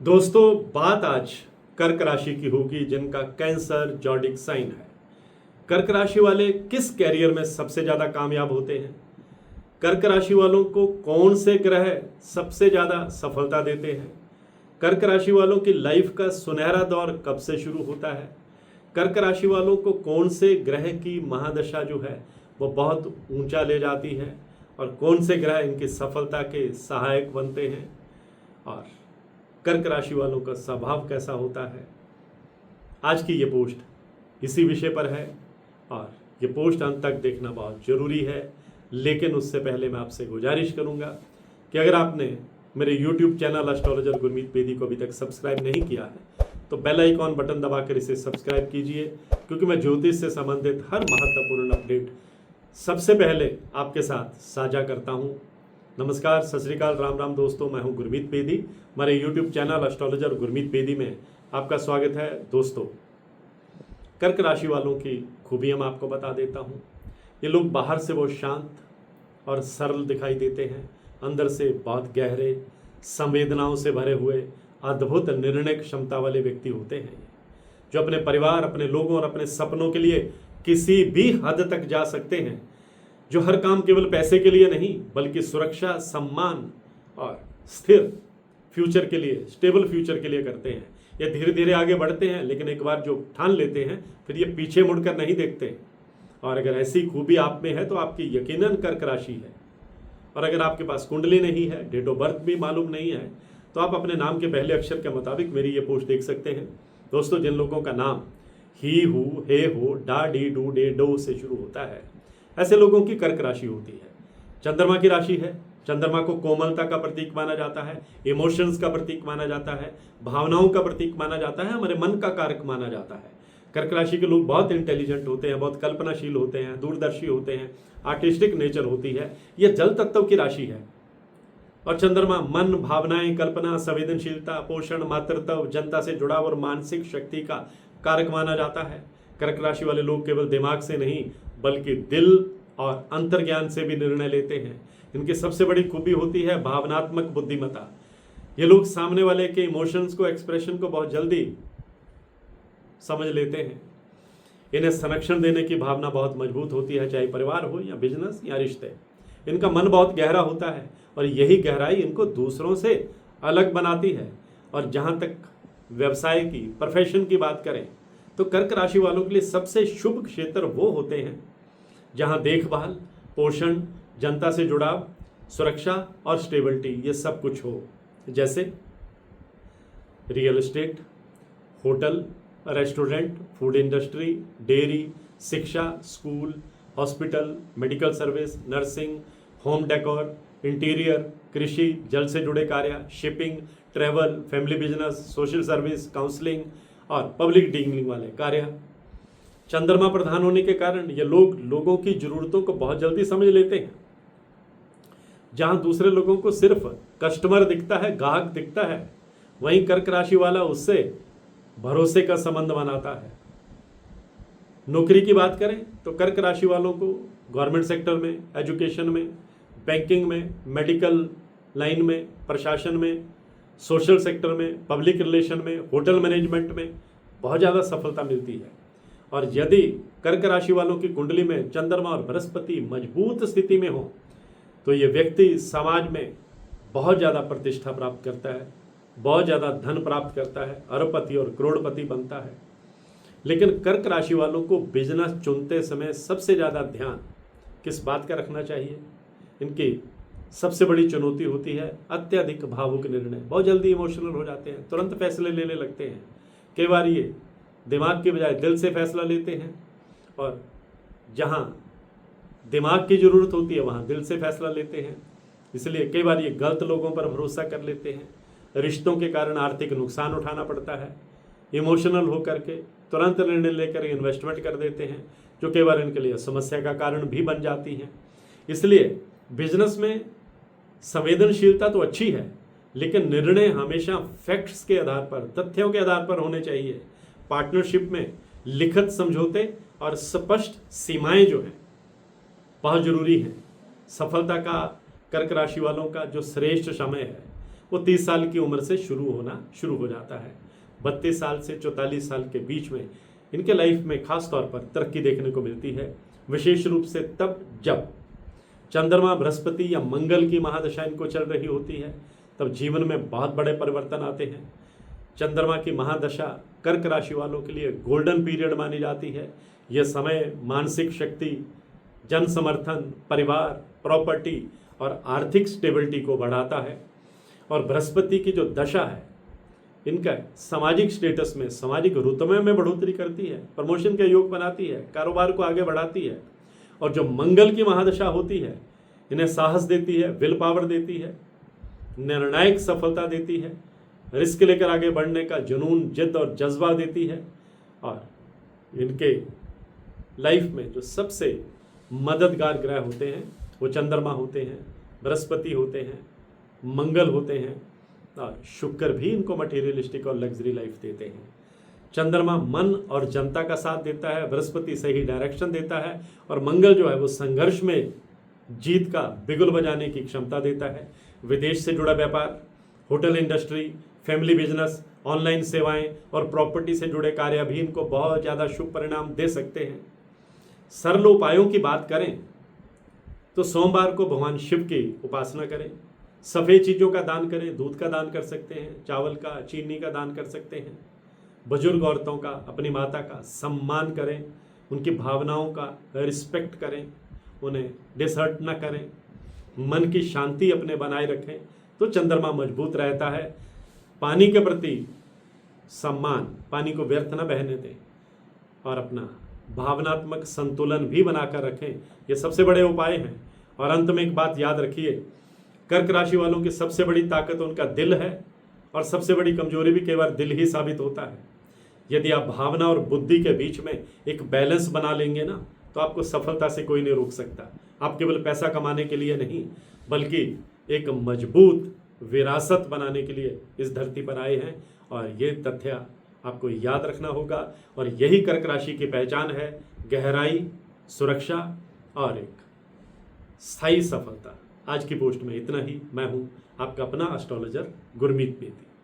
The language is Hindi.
दोस्तों, बात आज कर्क राशि की होगी जिनका कैंसर जॉडिक साइन है। कर्क राशि वाले किस कैरियर में सबसे ज्यादा कामयाब होते हैं? कर्क राशि वालों को कौन से ग्रह सबसे ज्यादा सफलता देते हैं? कर्क राशि वालों की लाइफ का सुनहरा दौर कब से शुरू होता है? कर्क राशि वालों को कौन से ग्रह की महादशा जो है वो बहुत ऊंचा ले जाती है और कौन से ग्रह इनकी सफलता के सहायक बनते हैं? और कर्क राशि वालों का स्वभाव कैसा होता है? आज की ये पोस्ट इसी विषय पर है और ये पोस्ट अंत तक देखना बहुत ज़रूरी है। लेकिन उससे पहले मैं आपसे गुजारिश करूंगा कि अगर आपने मेरे YouTube channel astrologer Gurmeet Bedi को अभी तक सब्सक्राइब नहीं किया है तो बेल आइकॉन बटन दबाकर इसे सब्सक्राइब कीजिए, क्योंकि मैं ज्योतिष से संबंधित हर महत्वपूर्ण अपडेट सबसे पहले आपके साथ साझा करता हूं। नमस्कार, सत श्री अकाल, राम राम दोस्तों, मैं हूं गुरमीत बेदी। हमारे YouTube channel astrologer Gurmeet Bedi में आपका स्वागत है। दोस्तों, कर्क राशि वालों की खूबियां मैं आपको बता देता हूं। ये लोग बाहर से बहुत शांत और सरल दिखाई देते हैं, अंदर से बहुत गहरे, संवेदनाओं से भरे हुए अद्भुत निर्णय क्षमता वाले व्यक्ति होते हैं, जो अपने परिवार, अपने लोगों और अपने सपनों के लिए किसी भी हद तक जा सकते हैं, जो हर काम केवल पैसे के लिए नहीं बल्कि सुरक्षा, सम्मान और स्थिर फ्यूचर के लिए, स्टेबल फ्यूचर के लिए करते हैं। ये धीरे धीरे आगे बढ़ते हैं, लेकिन एक बार जो ठान लेते हैं फिर ये पीछे मुड़कर नहीं देखते। और अगर ऐसी खूबी आप में है तो आपकी यकीनन कर्क राशि है। और अगर आपके पास कुंडली नहीं है, डेट ऑफ बर्थ भी मालूम नहीं है, तो आप अपने नाम के पहले अक्षर के मुताबिक मेरी ये पोस्ट देख सकते हैं। दोस्तों, जिन लोगों का नाम ही, हु, हे, हो, डा, डी, डू, डे, डो से शुरू होता है, ऐसे लोगों की कर्क राशि होती है। चंद्रमा की राशि है। चंद्रमा को कोमलता का प्रतीक माना जाता है, इमोशंस का प्रतीक माना जाता है, भावनाओं का प्रतीक माना जाता है, हमारे मन का कारक माना जाता है। कर्क राशि के लोग बहुत इंटेलिजेंट होते हैं, बहुत कल्पनाशील होते हैं, दूरदर्शी होते हैं, आर्टिस्टिक नेचर होती है। यह जल तत्व की राशि है। और चंद्रमा मन, भावनाएं, कल्पना, संवेदनशीलता, पोषण, मातृत्व, जनता से जुड़ाव और मानसिक शक्ति का कारक माना जाता है। कर्क राशि वाले लोग केवल दिमाग से नहीं बल्कि दिल और अंतर्ज्ञान से भी निर्णय लेते हैं। इनकी सबसे बड़ी खूबी होती है भावनात्मक बुद्धिमत्ता। ये लोग सामने वाले के इमोशंस को, एक्सप्रेशन को बहुत जल्दी समझ लेते हैं। इन्हें संरक्षण देने की भावना बहुत मजबूत होती है, चाहे परिवार हो या बिजनेस या रिश्ते। इनका मन बहुत गहरा होता है और यही गहराई इनको दूसरों से अलग बनाती है। और जहाँ तक व्यवसाय की, प्रोफेशन की बात करें तो कर्क राशि वालों के लिए सबसे शुभ क्षेत्र वो होते हैं जहाँ देखभाल, पोषण, जनता से जुड़ाव, सुरक्षा और स्टेबिलिटी ये सब कुछ हो। जैसे real estate, hotel, restaurant, food industry, dairy, शिक्षा, school, hospital, medical service, nursing, home decor, interior, कृषि, जल से जुड़े कार्य, shipping, travel, family business, social service, counselling और पब्लिक डीलिंग वाले कार्य। चंद्रमा प्रधान होने के कारण ये लोग लोगों की जरूरतों को बहुत जल्दी समझ लेते हैं। जहां दूसरे लोगों को सिर्फ कस्टमर दिखता है, ग्राहक दिखता है, वहीं कर्क राशि वाला उससे भरोसे का संबंध बनाता है। नौकरी की बात करें तो कर्क राशि वालों को गवर्नमेंट सेक्टर में, एजुकेशन में, बैंकिंग में, मेडिकल लाइन में, प्रशासन में, सोशल सेक्टर में, पब्लिक रिलेशन में, होटल मैनेजमेंट में बहुत ज़्यादा सफलता मिलती है। और यदि कर्क राशि वालों की कुंडली में चंद्रमा और बृहस्पति मजबूत स्थिति में हो तो ये व्यक्ति समाज में बहुत ज़्यादा प्रतिष्ठा प्राप्त करता है, बहुत ज़्यादा धन प्राप्त करता है, अरबपति और करोड़पति बनता है। लेकिन कर्क राशि वालों को बिजनेस चुनते समय सबसे ज़्यादा ध्यान किस बात का रखना चाहिए? इनकी सबसे बड़ी चुनौती होती है अत्यधिक भावुक निर्णय। बहुत जल्दी इमोशनल हो जाते हैं, तुरंत फैसले लेने लगते हैं। कई बार ये दिमाग के बजाय दिल से फैसला लेते हैं और जहाँ दिमाग की ज़रूरत होती है वहाँ दिल से फैसला लेते हैं। इसलिए कई बार ये गलत लोगों पर भरोसा कर लेते हैं। रिश्तों के कारण आर्थिक नुकसान उठाना पड़ता है। इमोशनल होकर के तुरंत निर्णय लेकर इन्वेस्टमेंट कर देते हैं, जो कई बार इनके लिए समस्या का कारण भी बन जाती हैं। इसलिए बिजनेस में संवेदनशीलता तो अच्छी है, लेकिन निर्णय हमेशा फैक्ट्स के आधार पर, तथ्यों के आधार पर होने चाहिए। पार्टनरशिप में लिखित समझौते और स्पष्ट सीमाएं जो हैं बहुत जरूरी हैं। सफलता का कर्क राशि वालों का जो श्रेष्ठ समय है वो 30 साल की उम्र से शुरू हो जाता है। 32 साल से 44 साल के बीच में इनके लाइफ में खास तौर पर तरक्की देखने को मिलती है, विशेष रूप से तब जब चंद्रमा, बृहस्पति या मंगल की महादशा इनको चल रही होती है, तब जीवन में बहुत बड़े परिवर्तन आते हैं। चंद्रमा की महादशा कर्क राशि वालों के लिए गोल्डन पीरियड मानी जाती है। यह समय मानसिक शक्ति, जन समर्थन, परिवार, प्रॉपर्टी और आर्थिक स्टेबिलिटी को बढ़ाता है। और बृहस्पति की जो दशा है इनका सामाजिक स्टेटस में, सामाजिक रुतबे में बढ़ोतरी करती है, प्रमोशन के योग बनाती है, कारोबार को आगे बढ़ाती है। और जो मंगल की महादशा होती है इन्हें साहस देती है, विल पावर देती है, निर्णायक सफलता देती है, रिस्क लेकर आगे बढ़ने का जुनून, जिद और जज्बा देती है। और इनके लाइफ में जो सबसे मददगार ग्रह होते हैं वो चंद्रमा होते हैं, बृहस्पति होते हैं, मंगल होते हैं और शुक्र भी इनको मटेरियलिस्टिक और लग्जरी लाइफ देते हैं। चंद्रमा मन और जनता का साथ देता है, बृहस्पति सही डायरेक्शन देता है और मंगल जो है वो संघर्ष में जीत का बिगुल बजाने की क्षमता देता है। विदेश से जुड़ा व्यापार, hotel industry, family business, online सेवाएं और प्रॉपर्टी से जुड़े कार्य भी इनको बहुत ज़्यादा शुभ परिणाम दे सकते हैं। सरल उपायों की बात करें तो सोमवार को भगवान शिव की उपासना करें, सफ़ेद चीज़ों का दान करें, दूध का दान कर सकते हैं, चावल का, चीनी का दान कर सकते हैं। बुजुर्ग औरतों का, अपनी माता का सम्मान करें, उनकी भावनाओं का रिस्पेक्ट करें, उन्हें डिसहर्ट न करें, मन की शांति अपने बनाए रखें तो चंद्रमा मजबूत रहता है। पानी के प्रति सम्मान, पानी को व्यर्थ न बहने दें और अपना भावनात्मक संतुलन भी बनाकर रखें। ये सबसे बड़े उपाय हैं। और अंत में एक बात याद रखिए, कर्क राशि वालों की सबसे बड़ी ताकत उनका दिल है और सबसे बड़ी कमजोरी भी कई बार दिल ही साबित होता है। यदि आप भावना और बुद्धि के बीच में एक बैलेंस बना लेंगे ना तो आपको सफलता से कोई नहीं रोक सकता। आप केवल पैसा कमाने के लिए नहीं बल्कि एक मजबूत विरासत बनाने के लिए इस धरती पर आए हैं और ये तथ्य आपको याद रखना होगा। और यही कर्क राशि की पहचान है, गहराई, सुरक्षा और एक स्थायी सफलता। आज की पोस्ट में इतना ही। मैं हूं आपका अपना एस्ट्रोलॉजर गुरमीत बेदी।